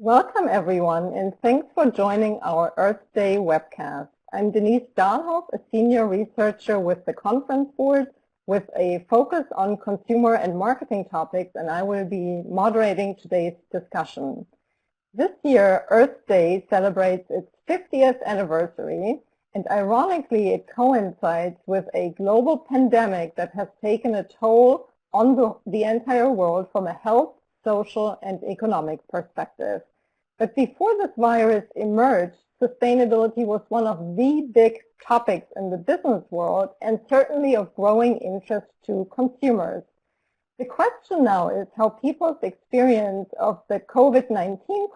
Welcome everyone, and thanks for joining our Earth Day webcast. I'm Denise Dahlhoff, a senior researcher with the Conference Board with a focus on consumer and marketing topics, and I will be moderating today's discussion. This year, Earth Day celebrates its 50th anniversary, and ironically it coincides with a global pandemic that has taken a toll on the entire world from a health, social, and economic perspective. But before this virus emerged, sustainability was one of the big topics in the business world and certainly of growing interest to consumers. The question now is how people's experience of the COVID-19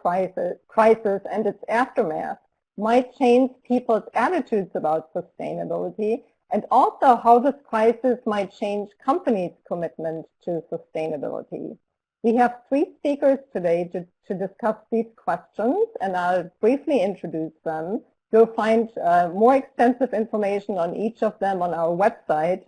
crisis and its aftermath might change people's attitudes about sustainability, and also how this crisis might change companies' commitment to sustainability. We have three speakers today to discuss these questions, and I'll briefly introduce them. You'll find more extensive information on each of them on our website.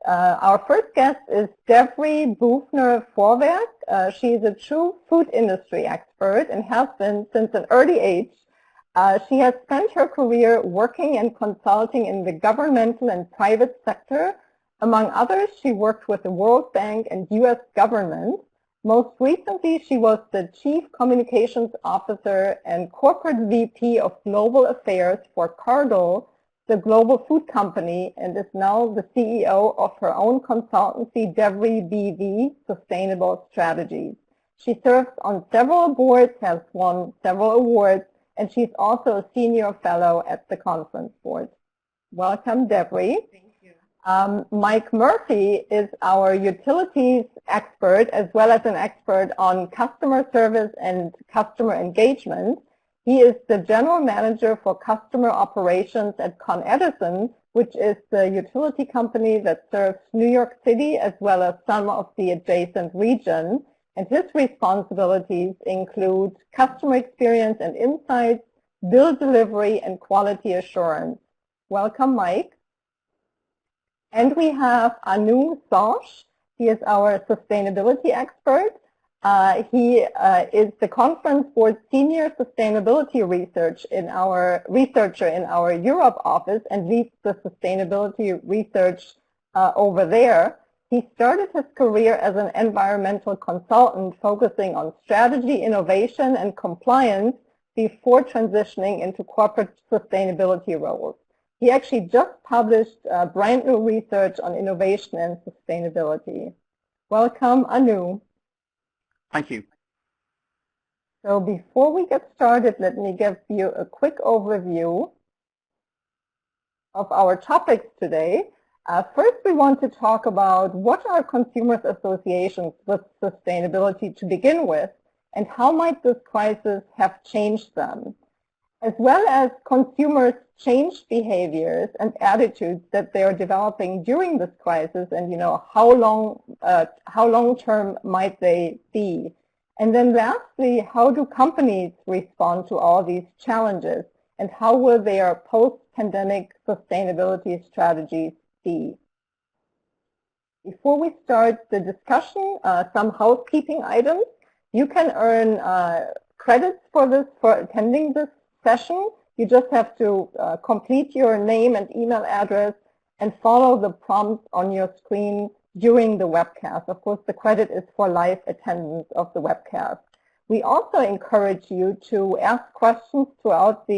Our first guest is Devree Bufner-Vorwerk. She's a true food industry expert and has been since an early age. She has spent her career working and consulting in the governmental and private sector. Among others, she worked with the World Bank and U.S. government. Most recently, she was the Chief Communications Officer and Corporate VP of Global Affairs for Cargill, the global food company, and is now the CEO of her own consultancy, Devree BV Sustainable Strategies. She serves on several boards, has won several awards, and she's also a senior fellow at the Conference Board. Welcome, Devree. Mike Murphy is our utilities expert as well as an expert on customer service and customer engagement. He is the general manager for customer operations at Con Edison, which is the utility company that serves New York City as well as some of the adjacent region. And his responsibilities include customer experience and insights, bill delivery, and quality assurance. Welcome, Mike. And we have Anu Sosh. He is our sustainability expert. He is the Conference Board Senior Sustainability researcher in our Europe office and leads the sustainability research over there. He started his career as an environmental consultant focusing on strategy, innovation, and compliance before transitioning into corporate sustainability roles. He actually just published brand new research on innovation and sustainability. Welcome, Anu. Thank you. So before we get started, let me give you a quick overview of our topics today. First, we want to talk about what are consumers' associations with sustainability to begin with, and how might this crisis have changed them, as well as consumers' changed behaviors and attitudes that they are developing during this crisis, and how long-term might they be. And then lastly, how do companies respond to all these challenges, and how will their post-pandemic sustainability strategies be? Before we start the discussion, some housekeeping items. You can earn credits for attending this session. You just have to complete your name and email address and follow the prompts on your screen during the webcast. Of course, the credit is for live attendance of the webcast. We also encourage you to ask questions throughout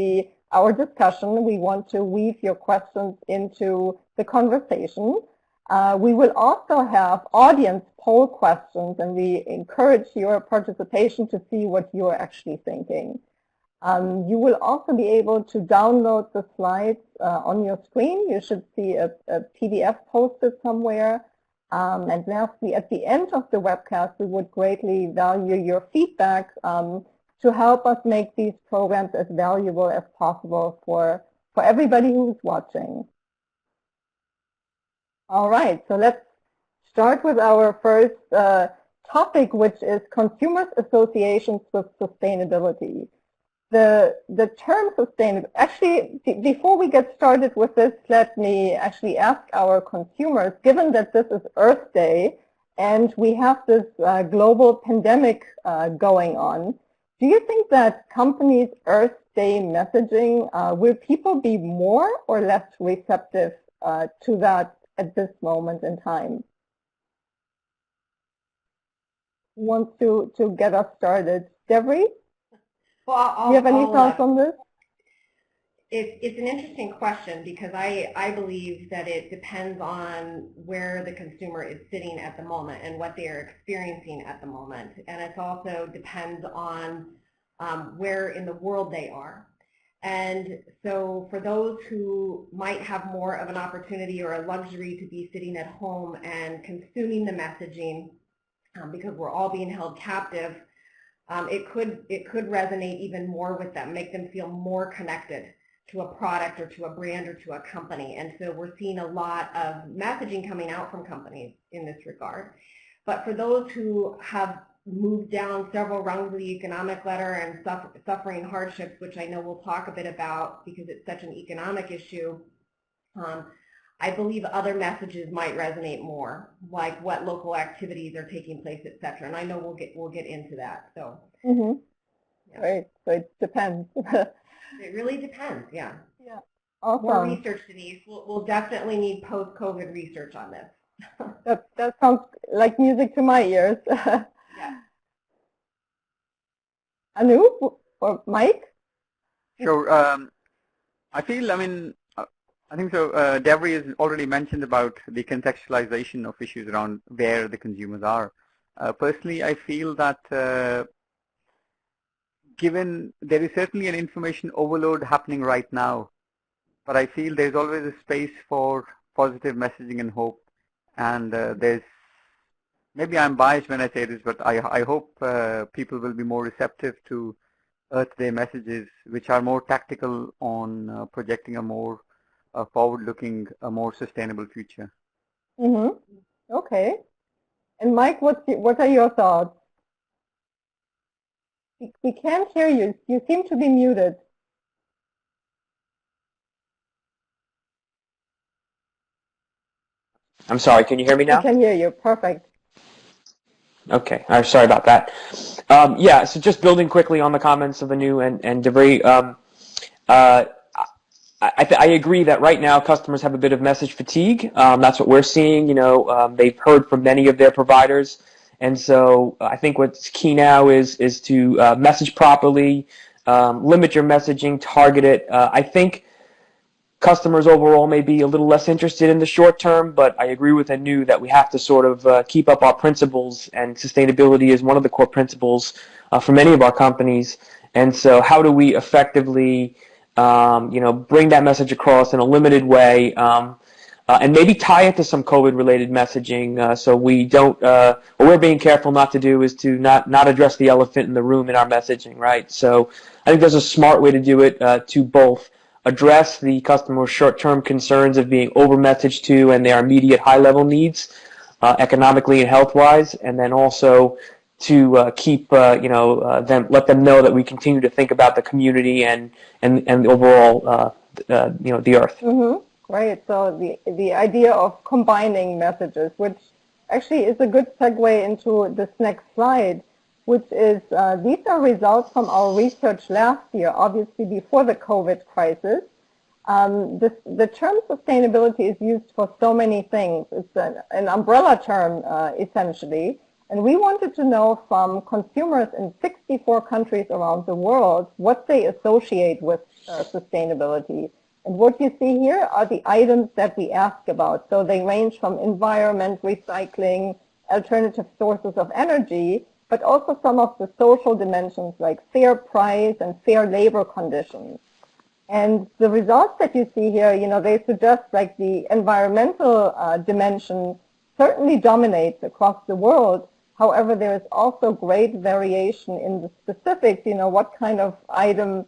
our discussion. We want to weave your questions into the conversation. We will also have audience poll questions, and we encourage your participation to see what you're actually thinking. You will also be able to download the slides on your screen. You should see a PDF posted somewhere. And lastly, at the end of the webcast, we would greatly value your feedback to help us make these programs as valuable as possible for everybody who's watching. All right, so let's start with our first topic, which is consumers' associations with sustainability. The term sustainable, actually, before we get started with this, let me actually ask our consumers, given that this is Earth Day and we have this global pandemic going on, Do you think that companies' Earth Day messaging, will people be more or less receptive to that at this moment in time? Who wants to get us started? Deborah? Well, Do you have any thoughts on this? It's an interesting question because I believe that it depends on where the consumer is sitting at the moment and what they are experiencing at the moment. And it also depends on where in the world they are. And so for those who might have more of an opportunity or a luxury to be sitting at home and consuming the messaging because we're all being held captive, it could resonate even more with them, make them feel more connected to a product or to a brand or to a company. And so we're seeing a lot of messaging coming out from companies in this regard. But for those who have moved down several rungs of the economic ladder and suffering hardships, which I know we'll talk a bit about because it's such an economic issue, I believe other messages might resonate more, like what local activities are taking place, et cetera. And I know we'll get into that. So, yeah. Right. So it depends. It really depends. Yeah. Yeah. Awesome. More research, Denise. We'll definitely need post-COVID research on this. That sounds like music to my ears. Yeah. Anu or Mike? Sure. I think so. Deborah has already mentioned about the contextualization of issues around where the consumers are. Personally, I feel that given there is certainly an information overload happening right now, but I feel there's always a space for positive messaging and hope. And maybe I'm biased when I say this, but I hope people will be more receptive to Earth Day messages, which are more tactical on projecting a more forward-looking, a more sustainable future. Okay. And Mike, what are your thoughts? We can't hear you. You seem to be muted. I'm sorry, can you hear me now? I can hear you. Perfect. Okay, I'm sorry about that. Yeah, so just building quickly on the comments of Anu and Debris, I agree that right now customers have a bit of message fatigue. That's what we're seeing. They've heard from many of their providers. And so I think what's key now is to message properly, limit your messaging, target it. I think customers overall may be a little less interested in the short term, but I agree with Anu that we have to sort of keep up our principles, and sustainability is one of the core principles for many of our companies. And so how do we effectively bring that message across in a limited way, and maybe tie it to some COVID-related messaging, so we don't, what we're being careful not to do is to not address the elephant in the room in our messaging, right? So I think there's a smart way to do it, to both address the customer's short-term concerns of being over-messaged to and their immediate high-level needs, economically and health-wise, and then also to keep, let them know that we continue to think about the community and the overall, the earth. Right. So the idea of combining messages, which actually is a good segue into this next slide, which is these are results from our research last year, obviously before the COVID crisis. The term sustainability is used for so many things. It's an umbrella term, essentially. And we wanted to know from consumers in 64 countries around the world what they associate with sustainability. And what you see here are the items that we ask about. So they range from environment, recycling, alternative sources of energy, but also some of the social dimensions like fair price and fair labor conditions. And the results that you see here, they suggest like the environmental dimension certainly dominates across the world. However, there is also great variation in the specifics, what kind of item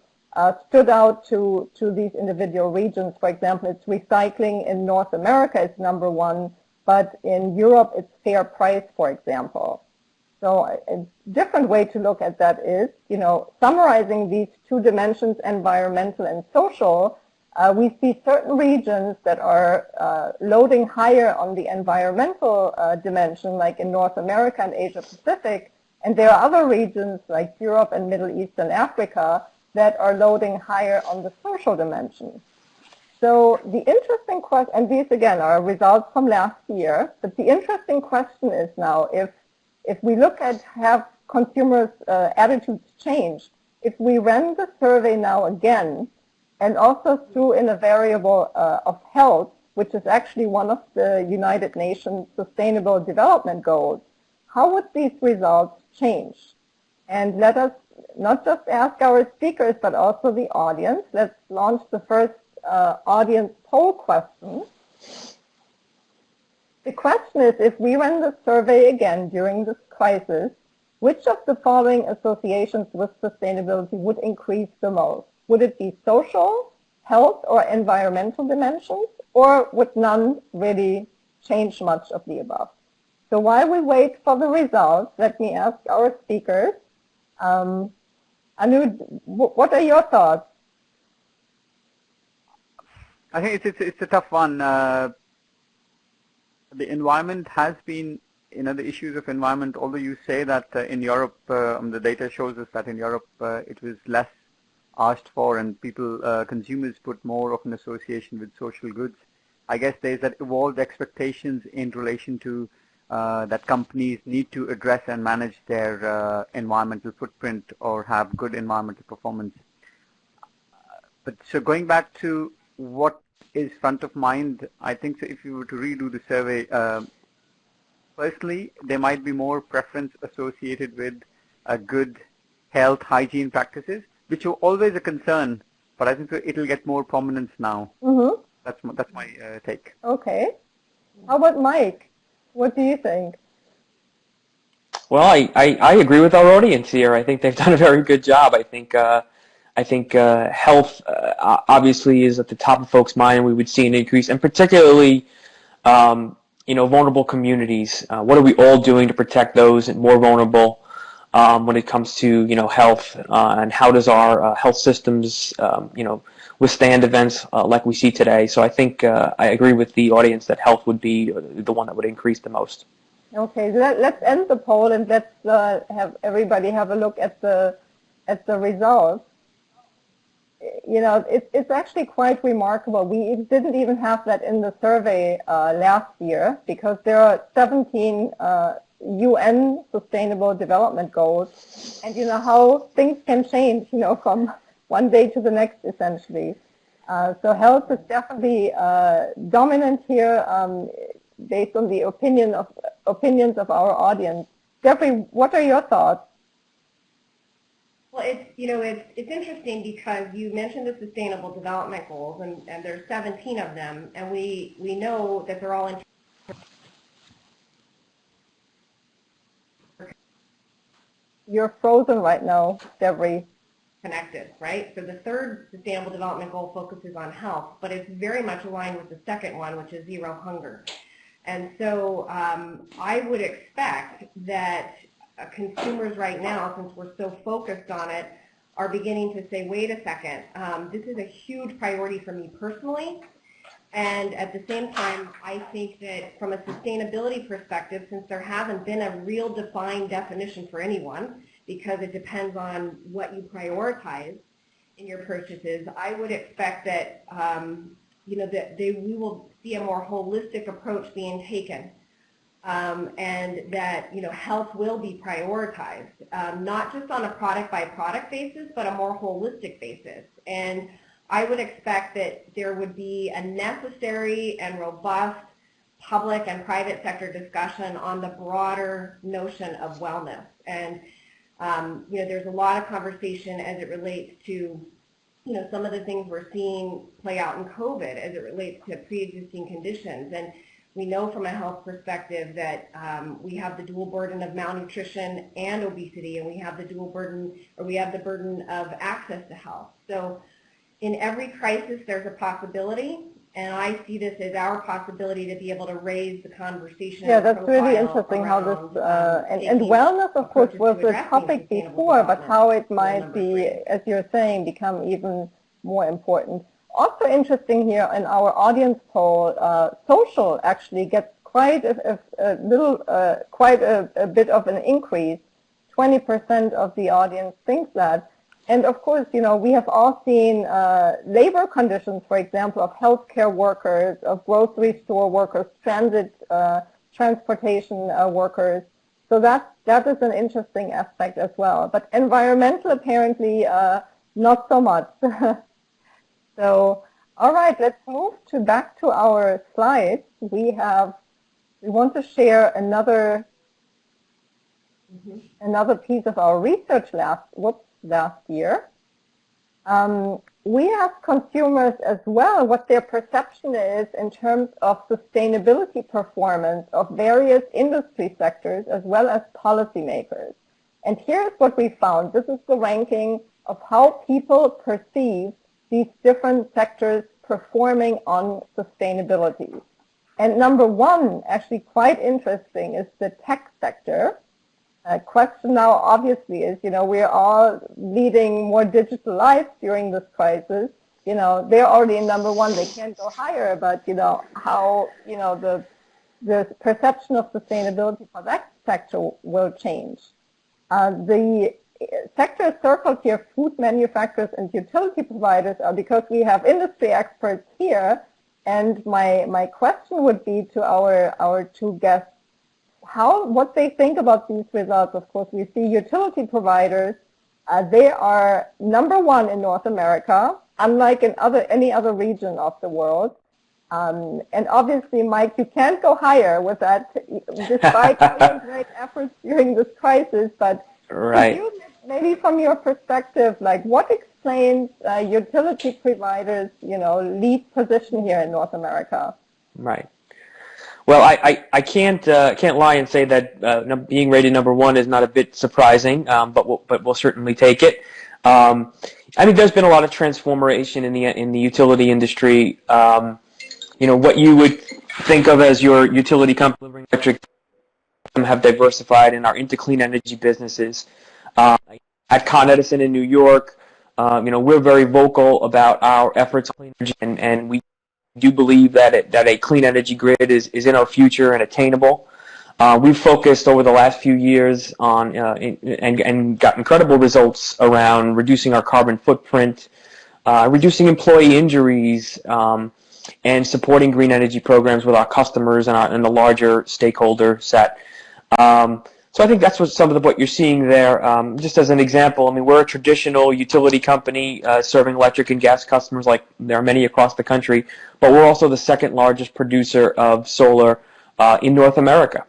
stood out to these individual regions. For example, it's recycling in North America is number one, but in Europe it's fair price, for example. So a different way to look at that is, summarizing these two dimensions, environmental and social, we see certain regions that are loading higher on the environmental dimension, like in North America and Asia Pacific, And there are other regions like Europe and Middle East and Africa that are loading higher on the social dimension. So the interesting question, and these again are results from last year, but the interesting question is now if we look at have consumers' attitudes changed, if we ran the survey now again and also threw in a variable of health, which is actually one of the United Nations Sustainable Development Goals, how would these results change? And let us not just ask our speakers, but also the audience. Let's launch the first audience poll question. The question is, if we ran the survey again during this crisis, which of the following associations with sustainability would increase the most? Would it be social, health, or environmental dimensions, or would none really change much of the above? So while we wait for the results, let me ask our speakers. Anu, what are your thoughts? I think it's a tough one. The environment has been, the issues of environment, although you say that in Europe, the data shows us that in Europe it was less asked for and people, consumers put more of an association with social goods. I guess there's that evolved expectations in relation to that companies need to address and manage their environmental footprint or have good environmental performance. But so going back to what is front of mind, I think if you were to redo the survey, firstly, there might be more preference associated with good health hygiene practices, which were always a concern, but I think it'll get more prominence now. Mm-hmm. That's my take. Okay. How about Mike? What do you think? Well, I agree with our audience here. I think they've done a very good job. I think health obviously is at the top of folks' mind, and we would see an increase, and particularly vulnerable communities. What are we all doing to protect those and more vulnerable when it comes to health, and how does our health systems withstand events like we see today? So I think I agree with the audience that health would be the one that would increase the most. Okay, let's end the poll and let's have everybody have a look at the results. It's actually quite remarkable. We didn't even have that in the survey last year because there are 17 UN Sustainable Development Goals, and how things can change, from one day to the next, essentially. So health is definitely dominant here, based on the opinions of our audience. Jeffrey, what are your thoughts? Well, it's interesting because you mentioned the Sustainable Development Goals, and there's 17 of them, and we know that they're all You're frozen right now, Jeffrey. Connected, right? So the third Sustainable Development Goal focuses on health, but it's very much aligned with the second one, which is zero hunger. And so I would expect that consumers right now, since we're so focused on it, are beginning to say, wait a second, this is a huge priority for me personally. And at the same time, I think that from a sustainability perspective, since there hasn't been a real defined definition for anyone, because it depends on what you prioritize in your purchases, I would expect that we will see a more holistic approach being taken, and that health will be prioritized, not just on a product by product basis, but a more holistic basis. And I would expect that there would be a necessary and robust public and private sector discussion on the broader notion of wellness. And there's a lot of conversation as it relates to some of the things we're seeing play out in COVID as it relates to pre-existing conditions. And we know from a health perspective that we have the dual burden of malnutrition and obesity, and we have the the burden of access to health. So in every crisis, there's a possibility, and I see this as our possibility to be able to raise the conversation. Yeah, that's really interesting how this, and wellness, of course, was a topic before, but how it might be, as you're saying, become even more important. Also interesting here in our audience poll, social actually gets quite a bit of an increase. 20% of the audience thinks that. And of course, we have all seen labor conditions, for example, of healthcare workers, of grocery store workers, transportation workers. So that is an interesting aspect as well. But environmental, apparently, not so much. So, all right, let's move back to our slides. We want to share another piece of our research last year. We asked consumers as well what their perception is in terms of sustainability performance of various industry sectors as well as policymakers. And here's what we found. This is the ranking of how people perceive these different sectors performing on sustainability. And number one, actually quite interesting, is the tech sector. Question now obviously is, we're all leading more digital lives during this crisis. They're already number one. They can't go higher, but how the perception of sustainability for that sector will change. The sectors circled here, food manufacturers and utility providers, are because we have industry experts here. And my question would be to our two guests, what they think about these results. Of course, we see utility providers. They are number one in North America, unlike in any other region of the world. And obviously, Mike, you can't go higher with that, despite all your great efforts during this crisis. But right. Could you, maybe from your perspective, what explains utility providers, lead position here in North America? Right. Well, I can't lie and say that being rated number one is not a bit surprising, but we'll certainly take it. I think there's been a lot of transformation in the utility industry. What you would think of as your utility company delivering electric have diversified and are into clean energy businesses. At Con Edison in New York, we're very vocal about our efforts on clean energy, and we do believe that a clean energy grid is in our future and attainable. We've focused over the last few years on and got incredible results around reducing our carbon footprint, reducing employee injuries, and supporting green energy programs with our customers and the larger stakeholder set. So I think that's what you're seeing there. Just as an example, we're a traditional utility company serving electric and gas customers, like there are many across the country, but we're also the second largest producer of solar in North America.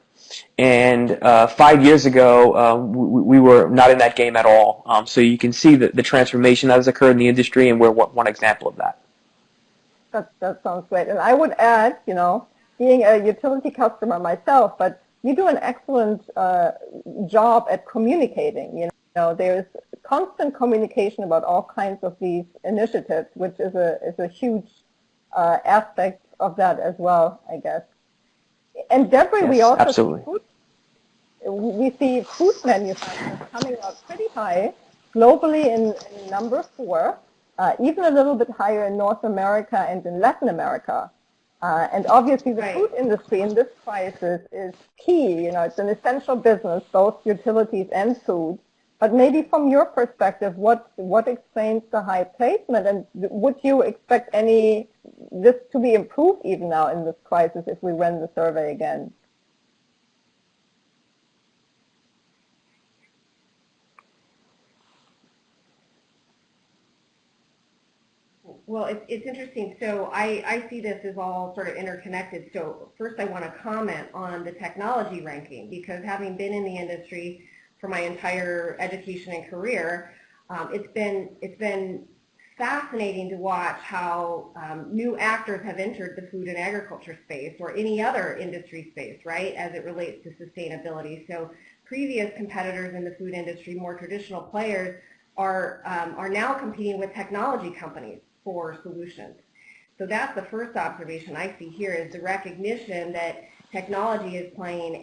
And 5 years ago, we were not in that game at all. So you can see the transformation that has occurred in the industry, and we're one example of that. That sounds great. And I would add, being a utility customer myself, but you do an excellent job at communicating. There's constant communication about all kinds of these initiatives, which is a huge aspect of that as well, I guess. And Deborah, yes, we also absolutely. see food manufacturers coming up pretty high globally in number 4, even a little bit higher in North America and in Latin America. And obviously the food industry in this crisis is key. It's an essential business, both utilities and food. But maybe from your perspective, what explains the high placement? And would you expect this to be improved even now in this crisis if we run the survey again? Well, it's interesting. So I see this as all sort of interconnected. So first I want to comment on the technology ranking, because having been in the industry for my entire education and career, it's been fascinating to watch how new actors have entered the food and agriculture space or any other industry space, right, as it relates to sustainability. So previous competitors in the food industry, more traditional players, are now competing with technology companies for solutions. So that's the first observation I see here, is the recognition that technology is playing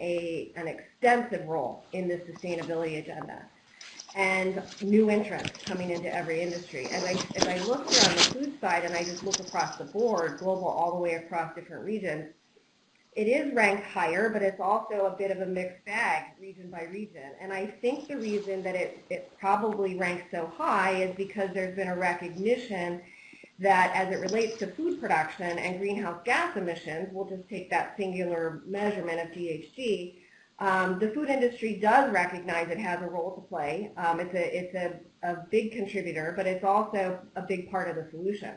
an extensive role in the sustainability agenda, and new entrants coming into every industry. As I look here on the food side, and I just look across the board, global all the way across different regions, it is ranked higher, but it's also a bit of a mixed bag region by region. And I think the reason that it probably ranks so high is because there's been a recognition that as it relates to food production and greenhouse gas emissions, we'll just take that singular measurement of GHG, the food industry does recognize it has a role to play. It's a big contributor, but it's also a big part of the solution.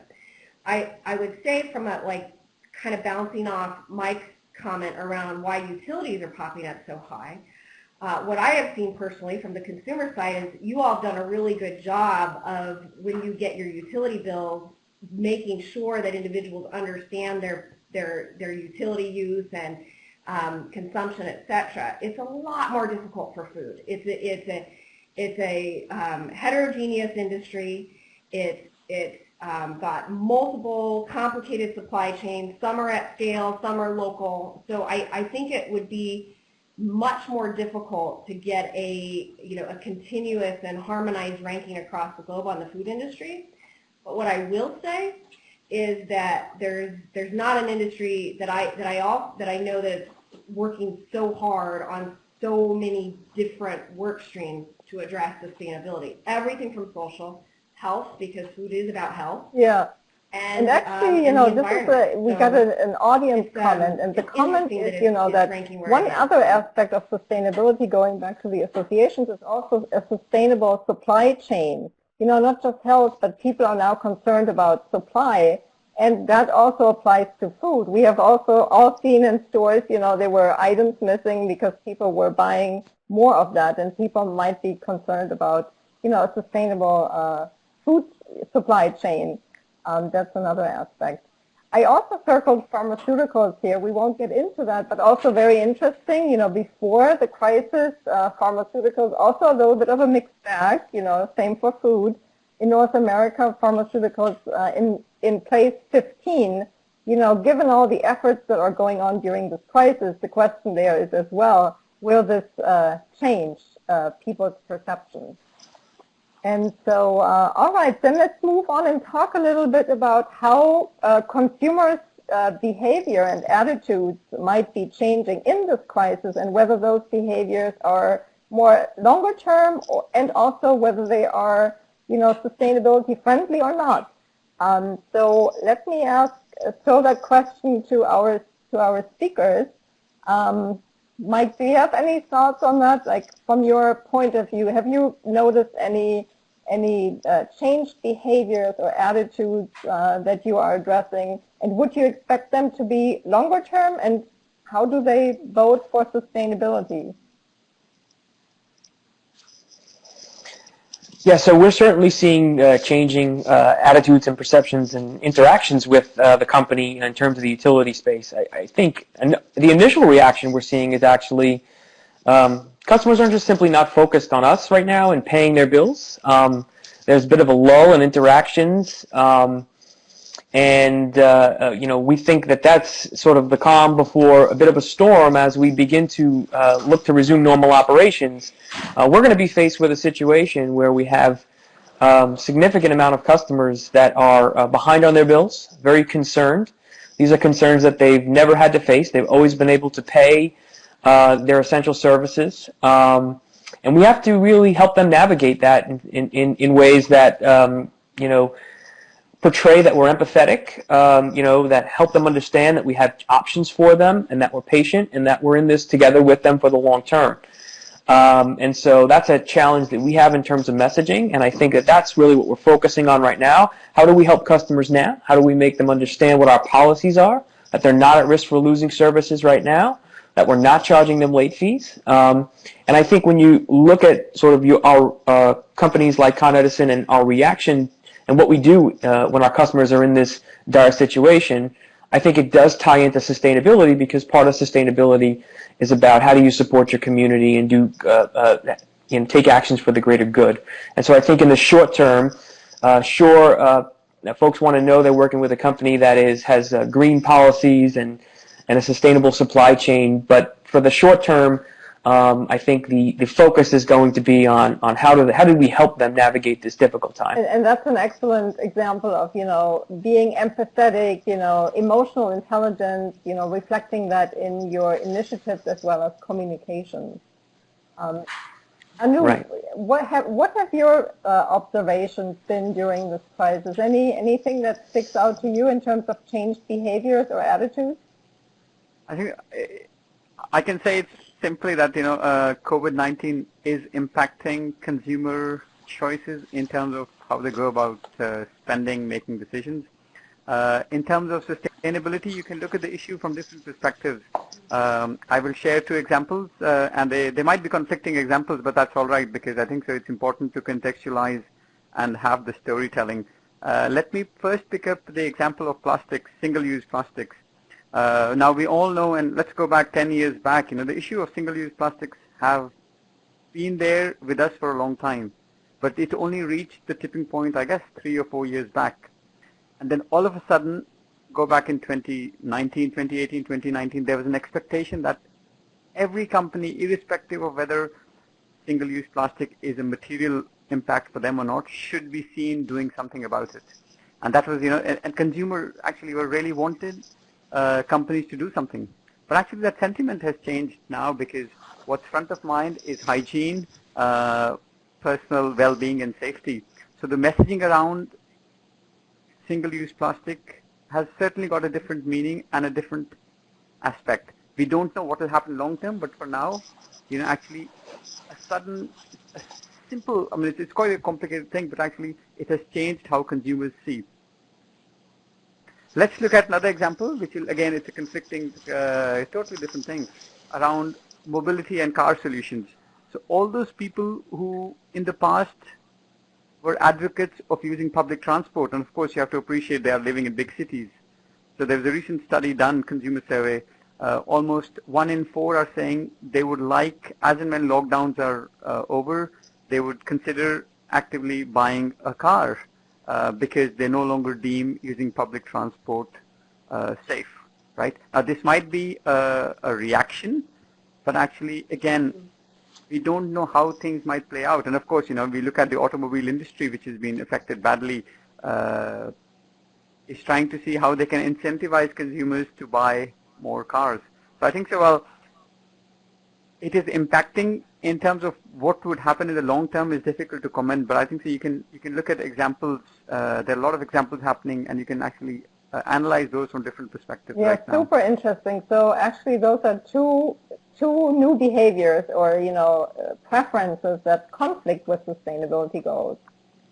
I would say from a, like, kind of bouncing off Mike's comment around why utilities are popping up so high, what I have seen personally from the consumer side is you all have done a really good job of, when you get your utility bills, making sure that individuals understand their utility use and consumption, etc. It's a lot more difficult for food. It's a heterogeneous industry. It's got multiple complicated supply chains. Some are at scale, some are local. So I think it would be much more difficult to get a continuous and harmonized ranking across the globe on the food industry. But what I will say is that there's not an industry that I know that's working so hard on so many different work streams to address sustainability. Everything from social, health, because food is about health. Yeah. And actually, we got an audience comment, and the comment is, that one other aspect of sustainability, going back to the associations, is also a sustainable supply chain. Not just health, but people are now concerned about supply, and that also applies to food. We have also all seen in stores, there were items missing because people were buying more of that, and people might be concerned about, a sustainable food supply chain. That's another aspect. I also circled pharmaceuticals here. We won't get into that, but also very interesting. Before the crisis, pharmaceuticals also a little bit of a mixed bag. Same for food. In North America, pharmaceuticals in place 15. Given all the efforts that are going on during this crisis, the question there is as well: will this change people's perceptions? And so, all right, then let's move on and talk a little bit about how consumers' behavior and attitudes might be changing in this crisis, and whether those behaviors are more longer term, and also whether they are, sustainability friendly or not. So let me throw that question to our speakers. Mike, do you have any thoughts on that? Like, from your point of view, have you noticed any changed behaviors or attitudes that you are addressing? And would you expect them to be longer term? And how do they vote for sustainability? Yeah, so we're certainly seeing changing attitudes and perceptions and interactions with the company in terms of the utility space. I think the initial reaction we're seeing is actually customers are just simply not focused on us right now and paying their bills. There's a bit of a lull in interactions, and we think that that's sort of the calm before a bit of a storm as we begin to look to resume normal operations. We're going to be faced with a situation where we have significant amount of customers that are behind on their bills, very concerned. These are concerns that they've never had to face. They've always been able to pay their essential services. And we have to really help them navigate that in ways that, portray that we're empathetic, that help them understand that we have options for them and that we're patient and that we're in this together with them for the long term. And so that's a challenge that we have in terms of messaging, and I think that that's really what we're focusing on right now. How do we help customers now? How do we make them understand what our policies are, that they're not at risk for losing services right now, that we're not charging them late fees? And I think when you look at sort of our companies like Con Edison and our reaction and what we do when our customers are in this dire situation, I think it does tie into sustainability, because part of sustainability is about how do you support your community and do take actions for the greater good. And so I think in the short term, folks want to know they're working with a company that has green policies and a sustainable supply chain. But for the short term, I think the focus is going to be on how do we help them navigate this difficult time. And that's an excellent example of, being empathetic, emotional intelligence, reflecting that in your initiatives as well as communications. Anu, Right. what have your observations been during this crisis? Anything that sticks out to you in terms of changed behaviors or attitudes? I think I can say it's simply that COVID-19 is impacting consumer choices in terms of how they go about spending, making decisions. In terms of sustainability, you can look at the issue from different perspectives. I will share two examples, and they might be conflicting examples, but that's all right because I think so it's important to contextualize and have the storytelling. Let me first pick up the example of plastics, single-use plastics. Now we all know, and let's go back 10 years back, the issue of single-use plastics have been there with us for a long time, but it only reached the tipping point, I guess, 3 or 4 years back. And then all of a sudden, go back in 2019, 2018, 2019, there was an expectation that every company, irrespective of whether single-use plastic is a material impact for them or not, should be seen doing something about it. And that was, and consumers actually were really wanted companies to do something. But actually that sentiment has changed now because what's front of mind is hygiene, personal well-being and safety. So the messaging around single-use plastic has certainly got a different meaning and a different aspect. We don't know what will happen long term, but for now, actually a simple, it's quite a complicated thing, but actually it has changed how consumers see. Let's look at another example, which will, again, it's a conflicting, totally different thing, around mobility and car solutions. So all those people who in the past were advocates of using public transport, and of course you have to appreciate they are living in big cities. So there was a recent study done, consumer survey, almost 1 in 4 are saying they would like, as and when lockdowns are over, they would consider actively buying a car because they no longer deem using public transport safe, right? Now this might be a reaction, but actually, again, we don't know how things might play out. And of course, we look at the automobile industry, which has been affected badly, is trying to see how they can incentivize consumers to buy more cars. So I think so, well, it is impacting in terms of what would happen in the long term is difficult to comment, but I think so you can look at examples, there are a lot of examples happening, and you can actually analyze those from different perspectives right now. Super interesting. So actually those are two new behaviors or, preferences that conflict with sustainability goals.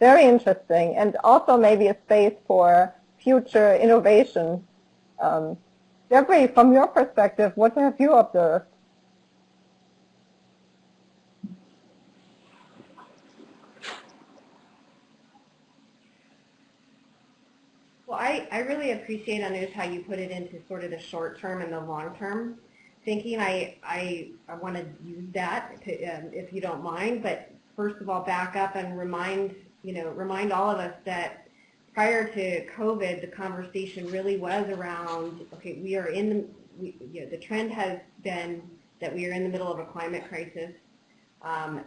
Very interesting, and also maybe a space for future innovation. Deborah, from your perspective, what have you observed? Well, I really appreciate, Anuj, how you put it into sort of the short term and the long term thinking. I want to use that if you don't mind, but first of all, back up and remind all of us that prior to COVID, the conversation really was around, okay, the trend has been that we are in the middle of a climate crisis.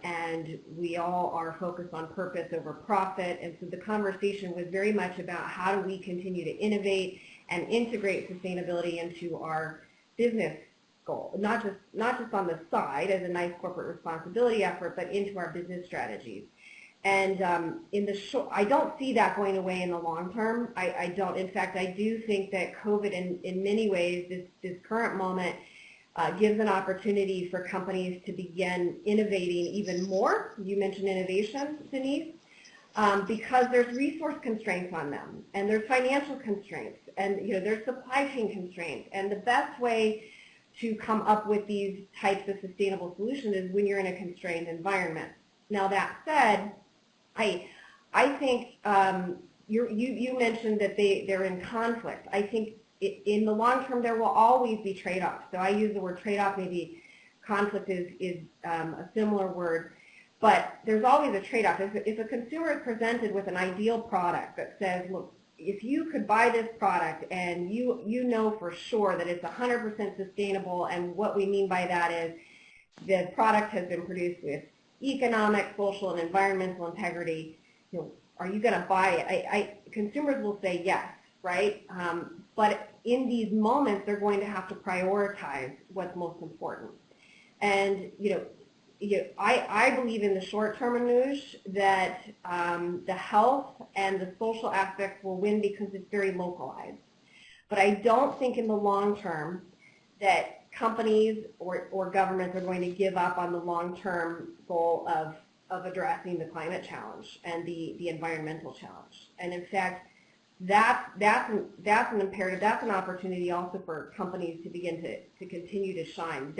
And we all are focused on purpose over profit, and so the conversation was very much about how do we continue to innovate and integrate sustainability into our business goal, not just on the side as a nice corporate responsibility effort, but into our business strategies. And in the short, I don't see that going away in the long term. I don't. In fact, I do think that COVID, in many ways, this current moment, gives an opportunity for companies to begin innovating even more. You mentioned innovation, Denise, because there's resource constraints on them, and there's financial constraints, and there's supply chain constraints. And the best way to come up with these types of sustainable solutions is when you're in a constrained environment. Now that said, I think you mentioned that they're in conflict. I think in the long term, there will always be trade-offs. So I use the word trade-off, maybe conflict is a similar word, but there's always a trade-off. If a consumer is presented with an ideal product that says, look, if you could buy this product and you know for sure that it's 100% sustainable, and what we mean by that is the product has been produced with economic, social, and environmental integrity, are you going to buy it? Consumers will say yes, right? But in these moments, they're going to have to prioritize what's most important. And I believe in the short term, Anuj, that the health and the social aspects will win because it's very localized. But I don't think in the long term that companies or governments are going to give up on the long-term goal of addressing the climate challenge and the environmental challenge. And in fact, that's an imperative. That's an opportunity also for companies to begin to continue to shine.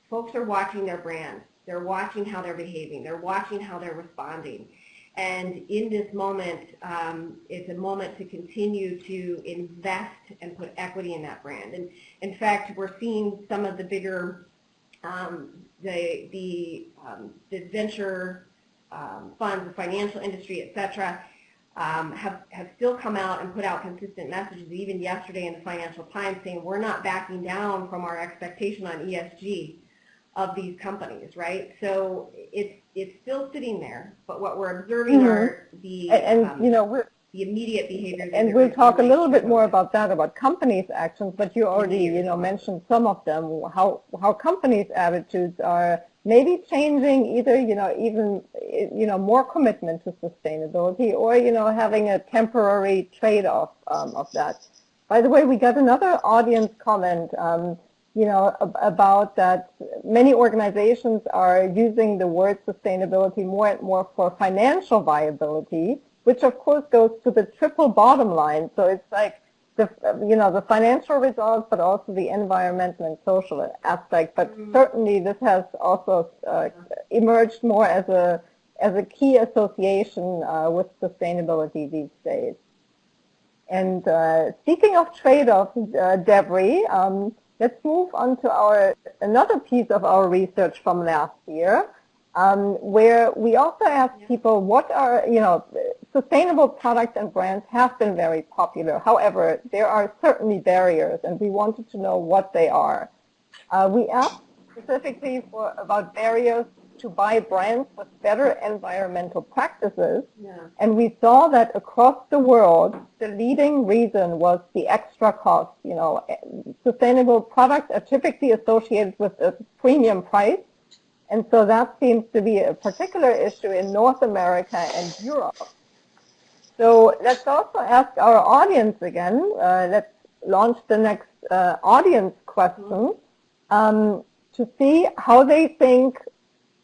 Folks are watching their brand. They're watching how they're behaving. They're watching how they're responding. And in this moment, it's a moment to continue to invest and put equity in that brand. And in fact, we're seeing some of the bigger, the venture funds, the financial industry, et cetera, have still come out and put out consistent messages, even yesterday in the Financial Times, saying we're not backing down from our expectation on ESG of these companies, right? So it's still sitting there, but what we're observing are the immediate behaviors. And we'll talk a little bit more about that, about companies' actions, but you already mentioned some of them, how companies' attitudes are maybe changing, either even more commitment to sustainability, or having a temporary trade-off of that. By the way, we got another audience comment about that many organizations are using the word sustainability more and more for financial viability, which of course goes to the triple bottom line. So it's like the financial results, but also the environmental and social aspect. But certainly this has also emerged more as a key association with sustainability these days. And speaking of trade-offs, Debri, let's move on to another piece of our research from last year, where we also asked people what are, sustainable products and brands have been very popular. However, there are certainly barriers, and we wanted to know what they are. We asked specifically about barriers to buy brands with better environmental practices, and we saw that across the world, the leading reason was the extra cost. Sustainable products are typically associated with a premium price, and so that seems to be a particular issue in North America and Europe. So let's also ask our audience again. Let's launch the next audience question to see how they think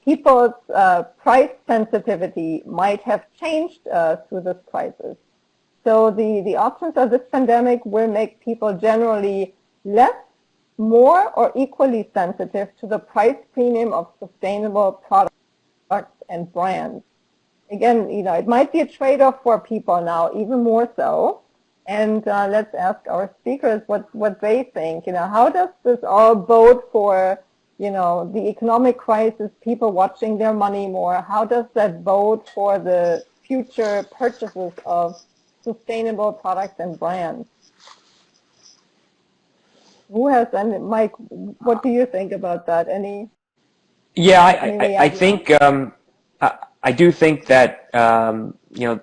people's price sensitivity might have changed through this crisis. So the options of this pandemic will make people generally less, more, or equally sensitive to the price premium of sustainable products and brands. Again, it might be a trade-off for people now, even more so. And let's ask our speakers what they think. How does this all bode for the economic crisis, people watching their money more? How does that bode for the future purchases of sustainable products and brands? Who has, and Mike, what do you think about that? I think, I do think that,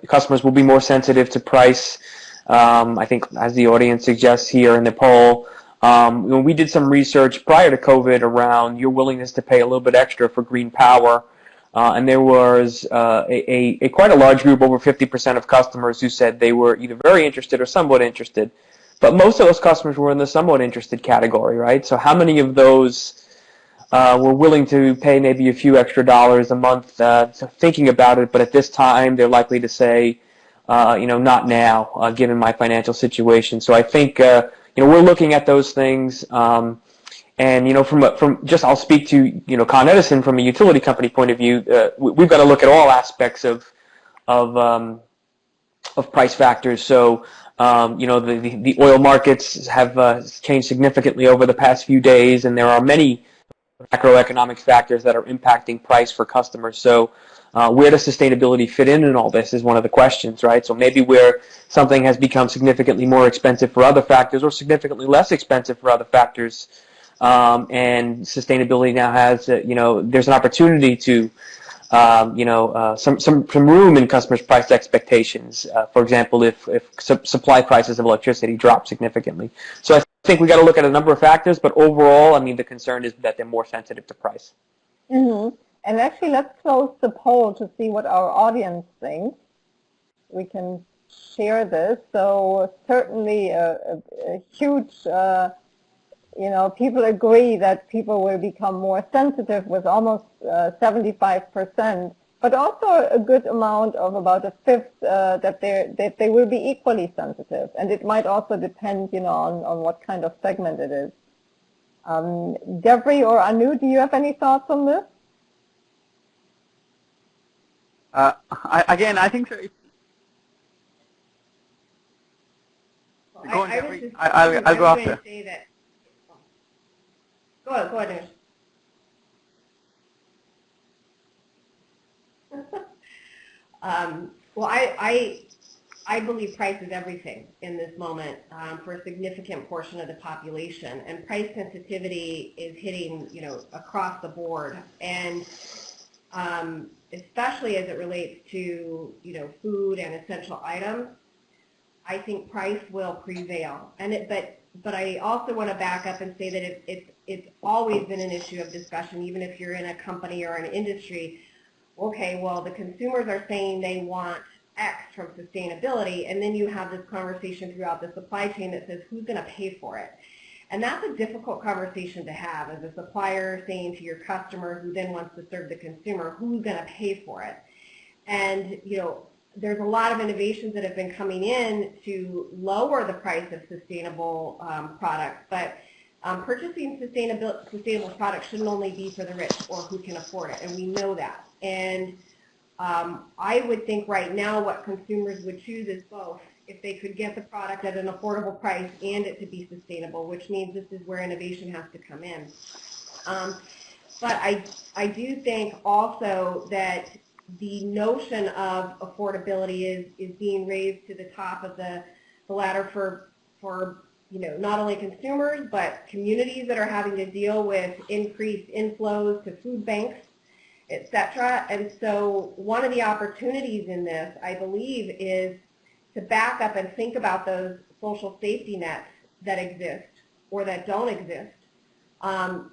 customers will be more sensitive to price. I think, as the audience suggests here in the poll, we did some research prior to COVID around your willingness to pay a little bit extra for green power, and there was a quite a large group, over 50% of customers, who said they were either very interested or somewhat interested. But most of those customers were in the somewhat interested category, right? So how many of those were willing to pay maybe a few extra dollars a month thinking about it, but at this time they're likely to say, not now, given my financial situation. So I think we're looking at those things, and I'll speak to Con Edison from a utility company point of view. We've got to look at all aspects of price factors. So the oil markets have changed significantly over the past few days, and there are many macroeconomic factors that are impacting price for customers. So where does sustainability fit in all this is one of the questions, right? So maybe where something has become significantly more expensive for other factors or significantly less expensive for other factors, and sustainability now has, there's an opportunity to, some room in customers' price expectations. For example, if supply prices of electricity drop significantly. So I think we got to look at a number of factors, but overall, I mean, the concern is that they're more sensitive to price. Mm-hmm. And actually, let's close the poll to see what our audience thinks. We can share this. So certainly a huge, people agree that people will become more sensitive with almost 75%, but also a good amount of about a fifth that they will be equally sensitive. And it might also depend, on what kind of segment it is. Deborah or Anu, do you have any thoughts on this? I think so. I'll go after. Go ahead. Well, I believe price is everything in this moment for a significant portion of the population, and price sensitivity is hitting, across the board, and especially as it relates to, food and essential items. I think price will prevail, but I also want to back up and say that it's always been an issue of discussion, even if you're in a company or an industry. Okay, well, the consumers are saying they want X from sustainability, and then you have this conversation throughout the supply chain that says who's going to pay for it. And that's a difficult conversation to have as a supplier saying to your customer, who then wants to serve the consumer, who's going to pay for it. And, there's a lot of innovations that have been coming in to lower the price of sustainable products, but purchasing sustainable products shouldn't only be for the rich or who can afford it, and we know that. And I would think right now what consumers would choose is both. If they could get the product at an affordable price and it to be sustainable, which means this is where innovation has to come in. But I do think also that the notion of affordability is being raised to the top of the ladder for not only consumers but communities that are having to deal with increased inflows to food banks, etc. And so one of the opportunities in this, I believe, is to back up and think about those social safety nets that exist or that don't exist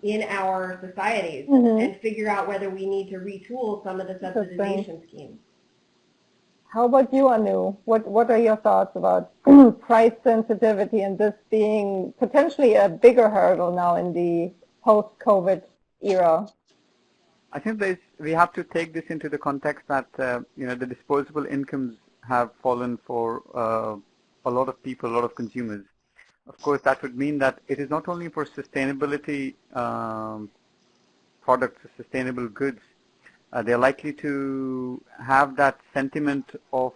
in our societies, and figure out whether we need to retool some of the subsidization schemes. How about you, Anu? What are your thoughts about price sensitivity and this being potentially a bigger hurdle now in the post-COVID era? I think we have to take this into the context that the disposable incomes have fallen for a lot of people, a lot of consumers. Of course, that would mean that it is not only for sustainability products, sustainable goods. They're likely to have that sentiment of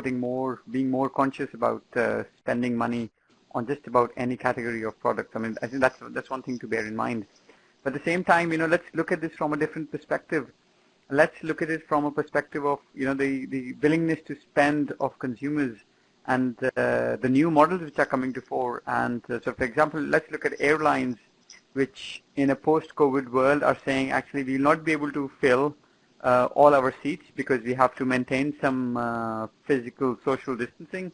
being more conscious about spending money on just about any category of products. I mean, I think that's one thing to bear in mind. But at the same time, let's look at this from a different perspective. Let's look at it from a perspective of, the willingness to spend of consumers and the new models which are coming to fore. And so, for example, let's look at airlines, which in a post-COVID world are saying, actually, we will not be able to fill all our seats because we have to maintain some physical social distancing.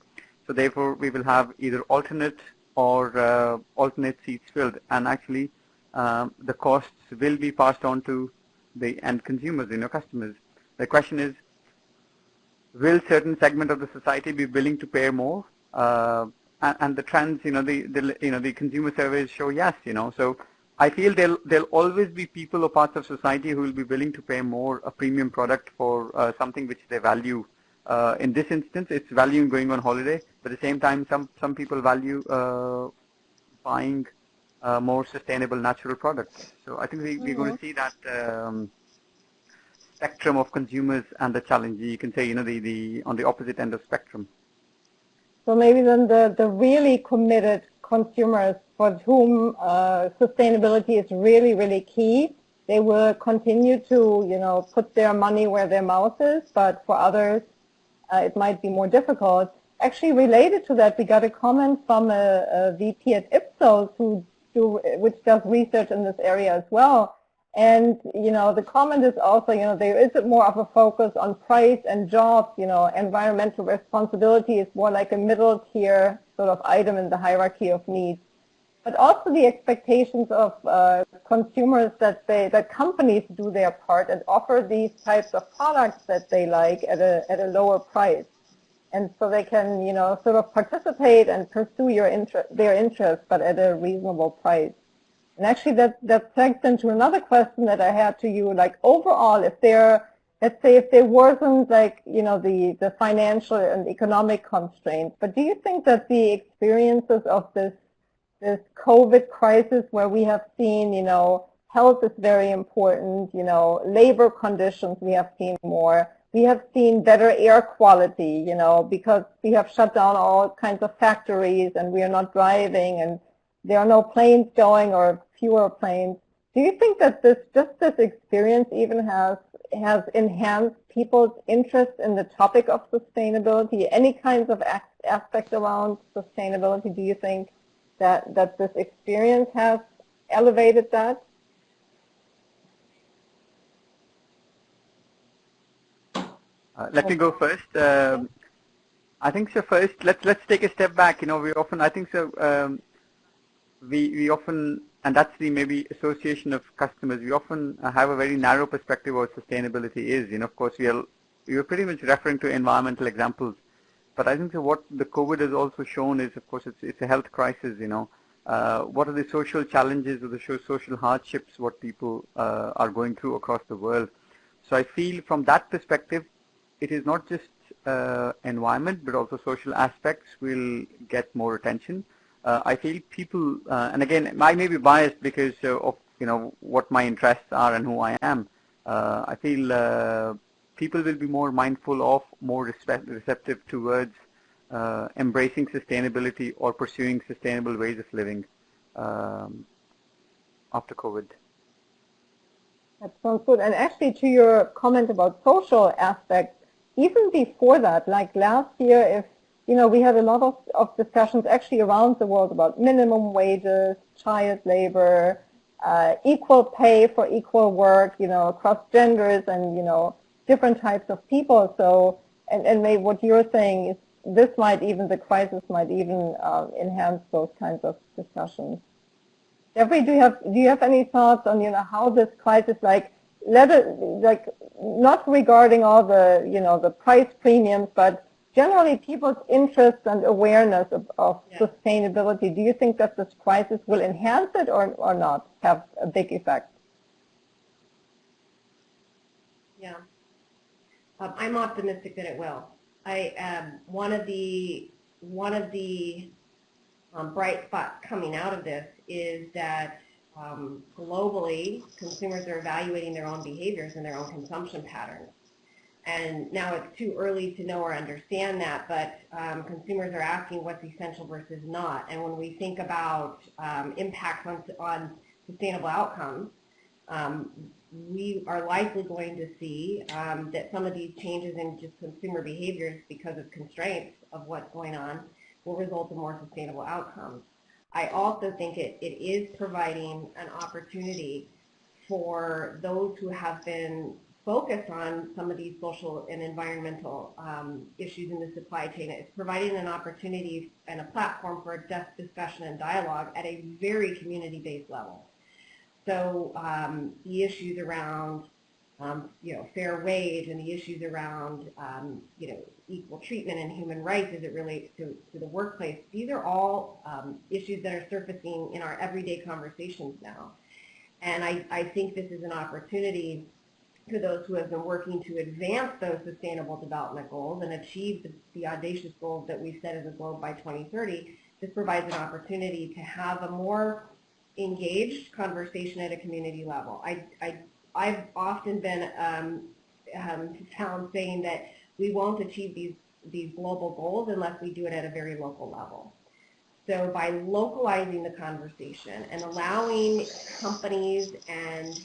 So therefore, we will have either alternate or alternate seats filled. And actually, the costs will be passed on to the end consumers, customers. The question is, will certain segment of the society be willing to pay more? And the trends, the consumer surveys show yes, So I feel there'll always be people or parts of society who will be willing to pay more a premium product for something which they value. In this instance, it's value going on holiday, but at the same time, some people value buying more sustainable natural products. So I think we're going to see that spectrum of consumers and the challenge. You can say, the on the opposite end of spectrum. So maybe then the really committed consumers for whom sustainability is really, really key, they will continue to, put their money where their mouth is, but for others, it might be more difficult. Actually, related to that, we got a comment from a VP at Ipsos who does research in this area as well. And, the comment is also, there is more of a focus on price and jobs. Environmental responsibility is more like a middle tier sort of item in the hierarchy of needs. But also the expectations of consumers that companies do their part and offer these types of products that they like at a lower price. And so they can, sort of participate and pursue their interests, but at a reasonable price. And actually that segues into another question that I had to you, like overall, let's say if there wasn't like, the financial and economic constraints, but do you think that the experiences of this COVID crisis where we have seen, health is very important, labor conditions we have seen more, we have seen better air quality, because we have shut down all kinds of factories and we are not driving and there are no planes going or fewer planes. Do you think that this experience even has enhanced people's interest in the topic of sustainability? Any kinds of aspects around sustainability, do you think that this experience has elevated that? Let me go first. I think so. First, let's take a step back. I think so. We often, and that's the maybe association of customers. We often have a very narrow perspective of what sustainability is. Of course, we are pretty much referring to environmental examples, but I think so what the COVID has also shown is, of course, it's a health crisis. What are the social challenges or the social hardships what people are going through across the world? So I feel from that perspective, it is not just environment, but also social aspects will get more attention. I feel people, and again, I may be biased because of what my interests are and who I am. I feel people will be more mindful of, more receptive towards embracing sustainability or pursuing sustainable ways of living after COVID. That sounds good. And actually, to your comment about social aspects, even before that, like last year, if we had a lot of discussions actually around the world about minimum wages, child labor, equal pay for equal work, across genders and, different types of people. So, and maybe what you're saying is the crisis might even enhance those kinds of discussions. Jeffrey, do you have any thoughts on, how this crisis, not regarding all the price premiums, but generally people's interest and awareness of sustainability? Do you think that this crisis will enhance it or not have a big effect? Yeah, I'm optimistic that it will. One of the bright spots coming out of this is that globally, consumers are evaluating their own behaviors and their own consumption patterns. And now it's too early to know or understand that, but consumers are asking what's essential versus not. And when we think about impacts on sustainable outcomes, we are likely going to see that some of these changes in just consumer behaviors because of constraints of what's going on will result in more sustainable outcomes. I also think it is providing an opportunity for those who have been focused on some of these social and environmental issues in the supply chain. It's providing an opportunity and a platform for discussion and dialogue at a very community-based level. So the issues around fair wage and the issues around equal treatment and human rights as it relates to the workplace, these are all issues that are surfacing in our everyday conversations now. And I think this is an opportunity to those who have been working to advance those sustainable development goals and achieve the audacious goals that we've set as a globe by 2030. This provides an opportunity to have a more engaged conversation at a community level. I've often been found saying that we won't achieve these global goals unless we do it at a very local level. So by localizing the conversation and allowing companies and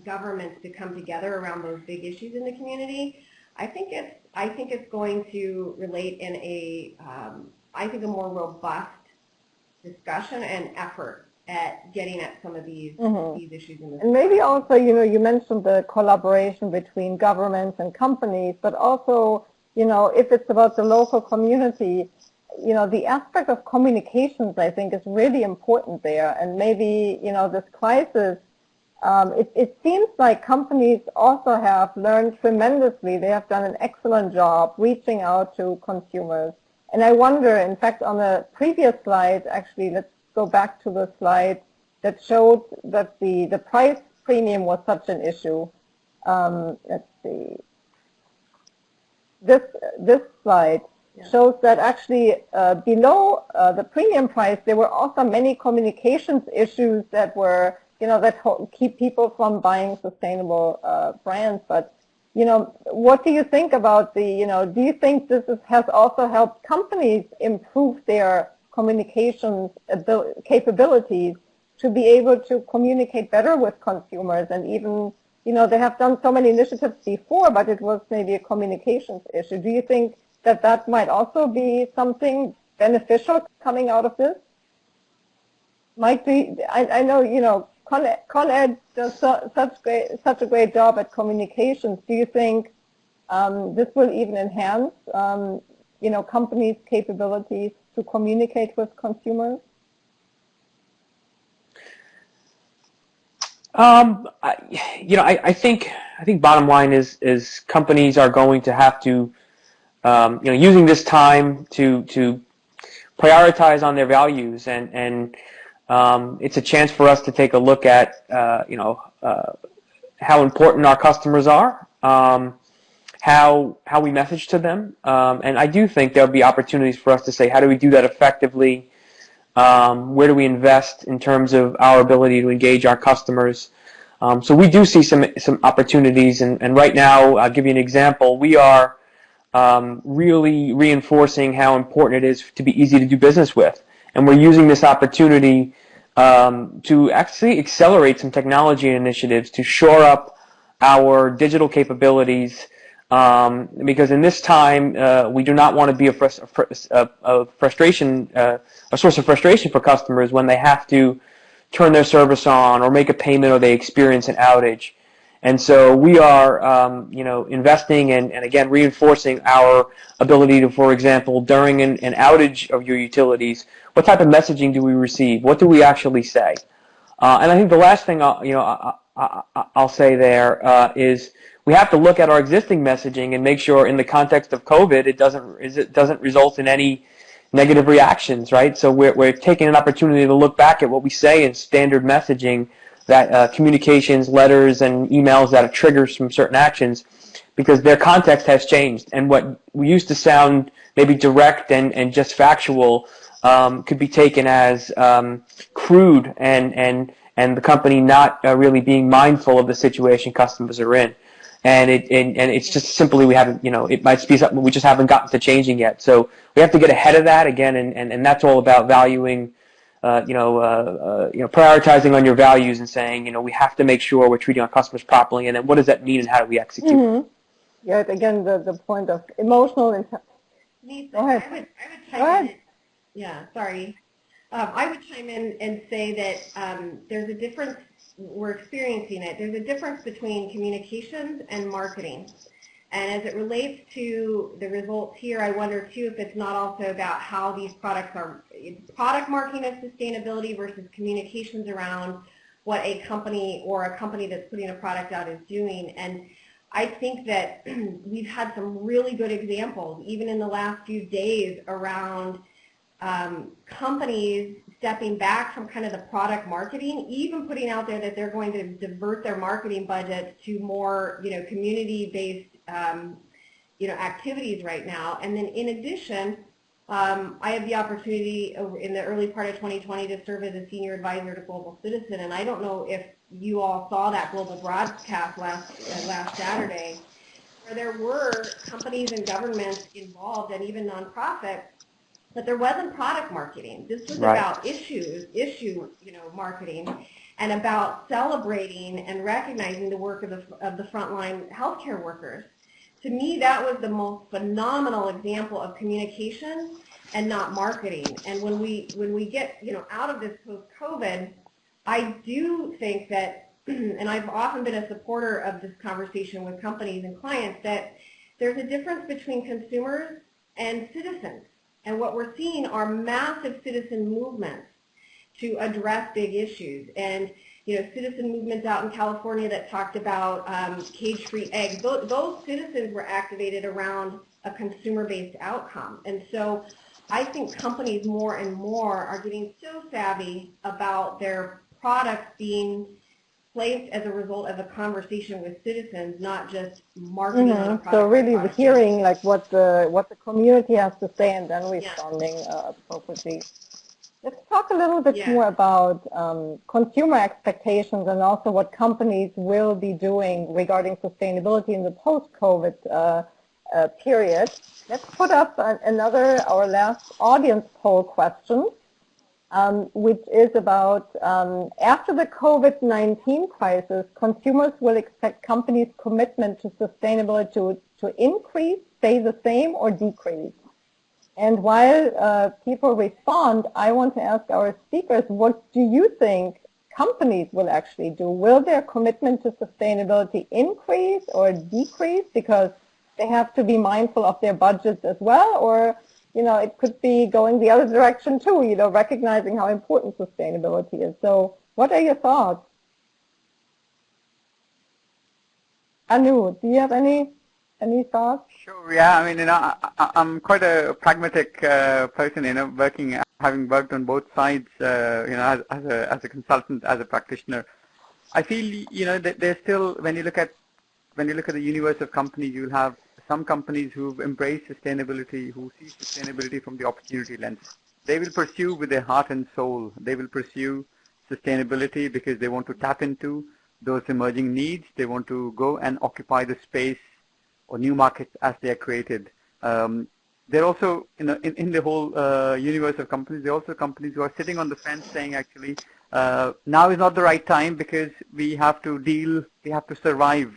governments to come together around those big issues in the community, I think it's going to relate in a more robust discussion and effort at getting at some of these issues in this. And maybe also, you mentioned the collaboration between governments and companies, but also, if it's about the local community, the aspect of communications, I think, is really important there. And maybe, this crisis, it seems like companies also have learned tremendously. They have done an excellent job reaching out to consumers. And I wonder, in fact, on the previous slide, actually, let's go back to the slide that showed that the price premium was such an issue. Let's see. This slide shows that actually below the premium price, there were also many communications issues that were, that keep people from buying sustainable brands. But, what do you think about do you think this has also helped companies improve their communications capabilities to be able to communicate better with consumers? And even, they have done so many initiatives before, but it was maybe a communications issue. Do you think that might also be something beneficial coming out of this? Mike, I know, Con Ed does such a great job at communications. Do you think this will even enhance, companies' capabilities to communicate with consumers? I think bottom line is companies are going to have to, using this time to prioritize on their values, and it's a chance for us to take a look at, how important our customers are, how we message to them, and I do think there'll be opportunities for us to say, how do we do that effectively? Where do we invest in terms of our ability to engage our customers? So we do see some opportunities, and right now, I'll give you an example. We are really reinforcing how important it is to be easy to do business with, and we're using this opportunity to actually accelerate some technology initiatives to shore up our digital capabilities, because in this time we do not want to be a source of frustration for customers when they have to turn their service on or make a payment or they experience an outage. And so we are, investing and again reinforcing our ability to, for example, during an outage of your utilities, what type of messaging do we receive? What do we actually say? And I think the last thing I'll say there is we have to look at our existing messaging and make sure, in the context of COVID, it doesn't result in any negative reactions, right? So we're taking an opportunity to look back at what we say in standard messaging, that communications, letters, and emails that are triggers from certain actions, because their context has changed. And what we used to sound maybe direct and just factual could be taken as crude and the company not really being mindful of the situation customers are in. And it's just simply we haven't, it might be something we just haven't gotten to changing yet. So we have to get ahead of that again, and that's all about valuing, prioritizing on your values and saying, we have to make sure we're treating our customers properly, and then what does that mean and how do we execute? Mm-hmm. Yeah, again, the point of emotional intelligence. Go ahead. I would chime in. Yeah, sorry. I would chime in and say that there's a difference. We're experiencing it. There's a difference between communications and marketing. And as it relates to the results here, I wonder, too, if it's not also about how these products are, product marketing of sustainability versus communications around what a company or a company that's putting a product out is doing. And I think that we've had some really good examples, even in the last few days, around companies stepping back from kind of the product marketing, even putting out there that they're going to divert their marketing budget to more, community-based, activities right now. And then in addition, I had the opportunity in the early part of 2020 to serve as a senior advisor to Global Citizen, and I don't know if you all saw that global broadcast last Saturday, where there were companies and governments involved and even nonprofits. But there wasn't product marketing. This was about issue marketing, and about celebrating and recognizing the work of the frontline healthcare workers. To me, that was the most phenomenal example of communication and not marketing. And when we get out of this post-COVID, I do think that, and I've often been a supporter of this conversation with companies and clients, that there's a difference between consumers and citizens. And what we're seeing are massive citizen movements to address big issues. And citizen movements out in California that talked about cage-free eggs. Those citizens were activated around a consumer-based outcome. And so I think companies more and more are getting so savvy about their products being placed as a result of a conversation with citizens, not just marketing on a product. So really hearing like what the community has to say and then responding appropriately. Let's talk a little bit more about consumer expectations and also what companies will be doing regarding sustainability in the post-COVID period. Let's put up our last audience poll question, which is about after the COVID-19 crisis, consumers will expect companies' commitment to sustainability to increase, stay the same, or decrease. And while people respond, I want to ask our speakers, what do you think companies will actually do? Will their commitment to sustainability increase or decrease because they have to be mindful of their budgets as well? Or, it could be going the other direction too, recognizing how important sustainability is. So what are your thoughts? Anu, do you have any thoughts? Sure. Yeah. I mean, I'm quite a pragmatic person. Having worked on both sides. As a consultant, as a practitioner, I feel that there's still, when you look at the universe of companies, you'll have some companies who've embraced sustainability, who see sustainability from the opportunity lens. They will pursue with their heart and soul. They will pursue sustainability because they want to tap into those emerging needs. They want to go and occupy the space or new markets as they are created. They're also, in the whole universe of companies, there are also companies who are sitting on the fence saying, actually, now is not the right time because we have to survive.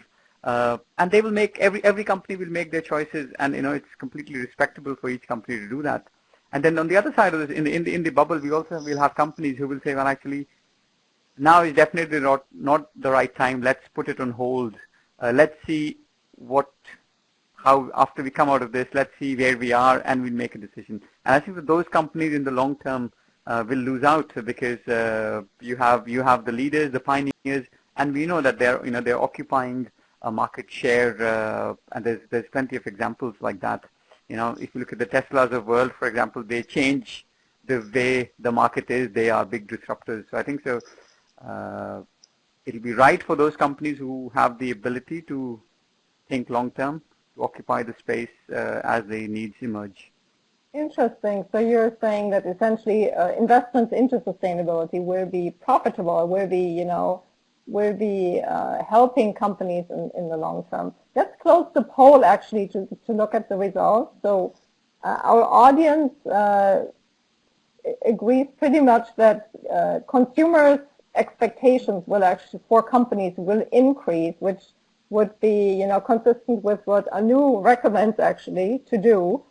And they will make, every company will make their choices, and it's completely respectable for each company to do that. And then on the other side of this, in the bubble, will have companies who will say, well, actually, now is definitely not the right time. Let's put it on hold. Let's see how after we come out of this, let's see where we are, and we'll make a decision. And I think that those companies in the long term will lose out because you have the leaders, the pioneers, and we know that they're occupying a market share, and there's plenty of examples like that. If you look at the Teslas of the world, for example, they change the way the market is. They are big disruptors. So I think so. It'll be right for those companies who have the ability to think long term, to occupy the space as the needs emerge. Interesting. So you're saying that essentially investments into sustainability will be profitable, will be helping companies in the long term. Let's close the poll actually to look at the results. So our audience agrees pretty much that consumers' expectations for companies will increase, which would be consistent with what Anu recommends actually to do,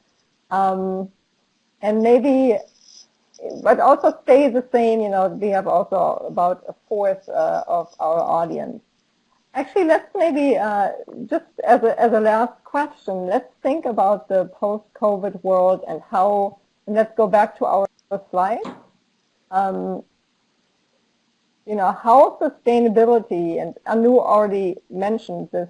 and maybe, but also stay the same. We have also about a fourth of our audience. Actually, let's maybe just as a last question, let's think about the post-COVID world and let's go back to our slide. How sustainability, and Anu already mentioned this,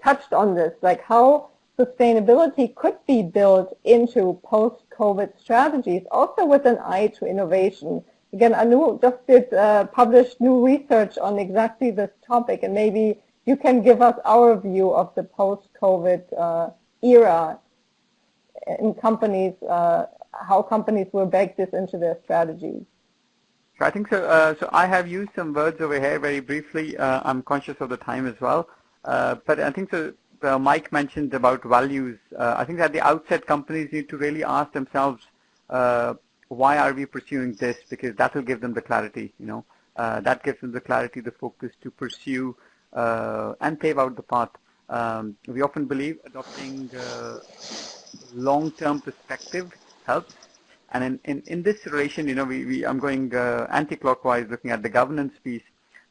touched on this, like how sustainability could be built into post-COVID strategies, also with an eye to innovation. Again, Anu just published new research on exactly this topic, and maybe you can give us our view of the post-COVID era in companies, how companies will bake this into their strategies. I think so. So I have used some words over here very briefly. I'm conscious of the time as well. But I think so. Mike mentioned about values. I think at the outset, companies need to really ask themselves, why are we pursuing this? Because that will give them the clarity. That gives them the clarity, the focus to pursue and pave out the path. We often believe adopting long-term perspective helps. And in this relation, I'm going anti-clockwise, looking at the governance piece.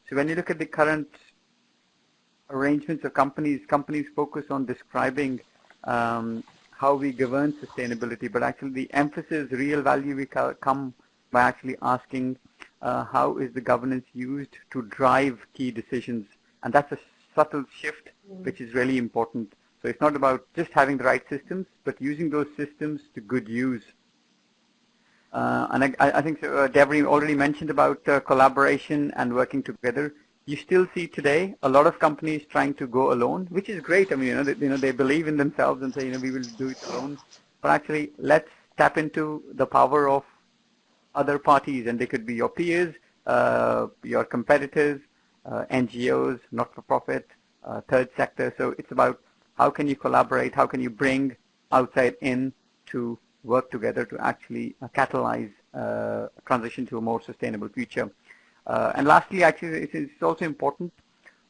So when you look at the current arrangements of companies focus on describing how we govern sustainability, but actually the emphasis, real value we come by actually asking how is the governance used to drive key decisions. And that's a subtle shift, which is really important. So it's not about just having the right systems, but using those systems to good use. And I think Deborah already mentioned about collaboration and working together. You still see today a lot of companies trying to go alone, which is great. I mean, they believe in themselves and say, we will do it alone. But actually, let's tap into the power of other parties, and they could be your peers, your competitors, NGOs, not-for-profit, third sector. So it's about how can you collaborate, how can you bring outside in to work together to actually catalyze transition to a more sustainable future. And lastly, actually, it's also important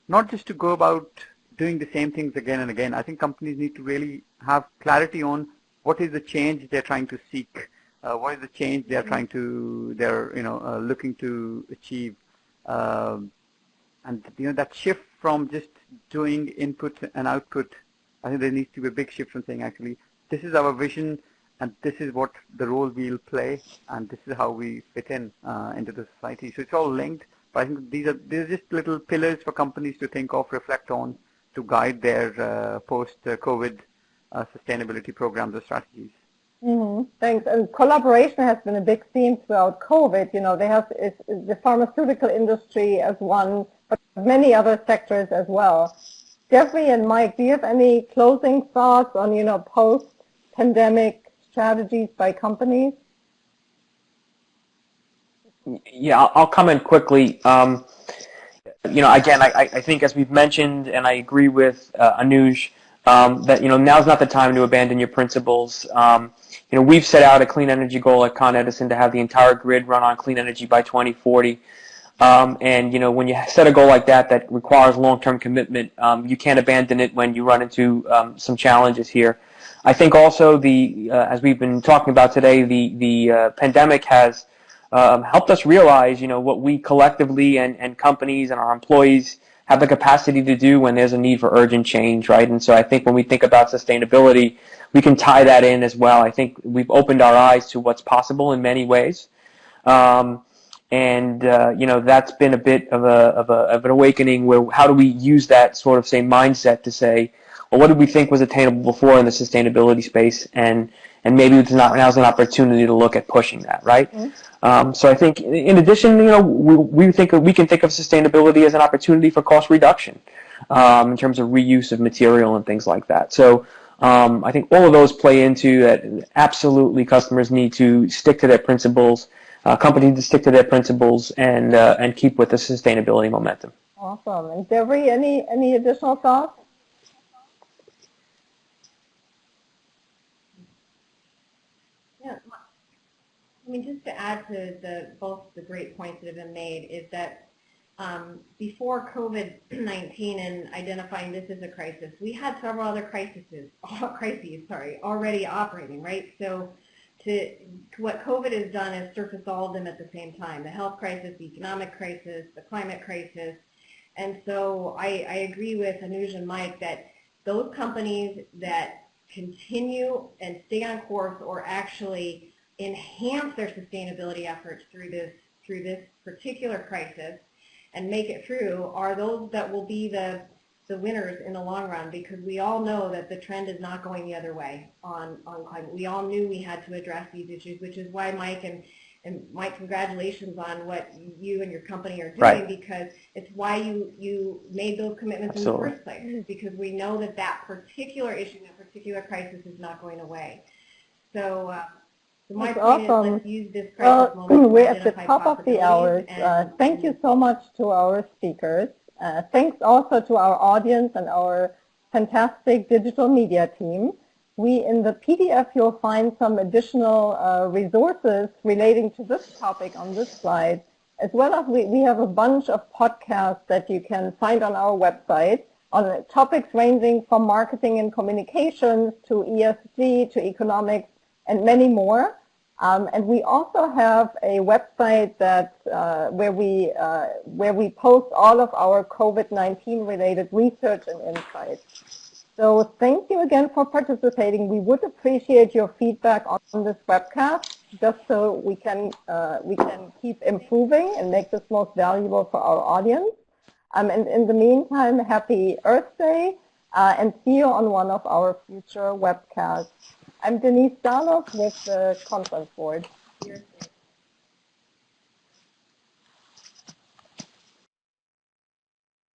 not just to go about doing the same things again and again. I think companies need to really have clarity on what is the change they're trying to seek, what is the change they're looking to achieve, and that shift from just doing input and output. I think there needs to be a big shift from saying, actually, this is our vision, and this is what the role we'll play, and this is how we fit in into the society. So it's all linked, but I think these are just little pillars for companies to think of, reflect on, to guide their post-COVID sustainability programs or strategies. Mm-hmm. Thanks. And collaboration has been a big theme throughout COVID. They have the pharmaceutical industry as one, but many other sectors as well. Jeffrey and Mike, do you have any closing thoughts on post-pandemic strategies by companies? Yeah, I'll comment quickly. Again, I think as we've mentioned, and I agree with Anuj, that now's not the time to abandon your principles. We've set out a clean energy goal at Con Edison to have the entire grid run on clean energy by 2040. And when you set a goal like that requires long-term commitment, you can't abandon it when you run into some challenges here. I think also as we've been talking about today, the pandemic has helped us realize, what we collectively and companies and our employees have the capacity to do when there's a need for urgent change, right? And so I think when we think about sustainability, we can tie that in as well. I think we've opened our eyes to what's possible in many ways. That's been a bit of an awakening where how do we use that sort of same mindset to say, well, what did we think was attainable before in the sustainability space, and maybe now's an opportunity to look at pushing that, right? Mm-hmm. So I think in addition, we can think of sustainability as an opportunity for cost reduction in terms of reuse of material and things like that. So I think all of those play into that. Absolutely, customers need to stick to their principles. Companies need to stick to their principles and keep with the sustainability momentum. Awesome. And Deborah, any additional thoughts? Yeah, I mean, just to add to both the great points that have been made is that before COVID-19 and identifying this as a crisis, we had several other crises already operating, right? So what COVID has done is surface all of them at the same time: the health crisis, the economic crisis, the climate crisis. And so I agree with Anuj and Mike that those companies that continue and stay on course or actually enhance their sustainability efforts through this particular crisis and make it through are those that will be the winners in the long run, because we all know that the trend is not going the other way on climate. We all knew we had to address these issues, which is why Mike and Mike, congratulations on what you and your company are doing, right? Because it's why you made those commitments Absolutely. In the first place, because we know that particular issue, that particular crisis is not going away. So my point awesome. Is let's use this crisis moment we're at the top of the hour. Thank you so much to our speakers. Thanks also to our audience and our fantastic digital media team. In the PDF, you'll find some additional resources relating to this topic on this slide, as well as we have a bunch of podcasts that you can find on our website on topics ranging from marketing and communications to ESG to economics and many more. And we also have a website that where we post all of our COVID-19 related research and insights. So thank you again for participating. We would appreciate your feedback on this webcast, just so we can keep improving and make this most valuable for our audience. And in the meantime, happy Earth Day, and see you on one of our future webcasts. I'm Denise Darloff with the conference board.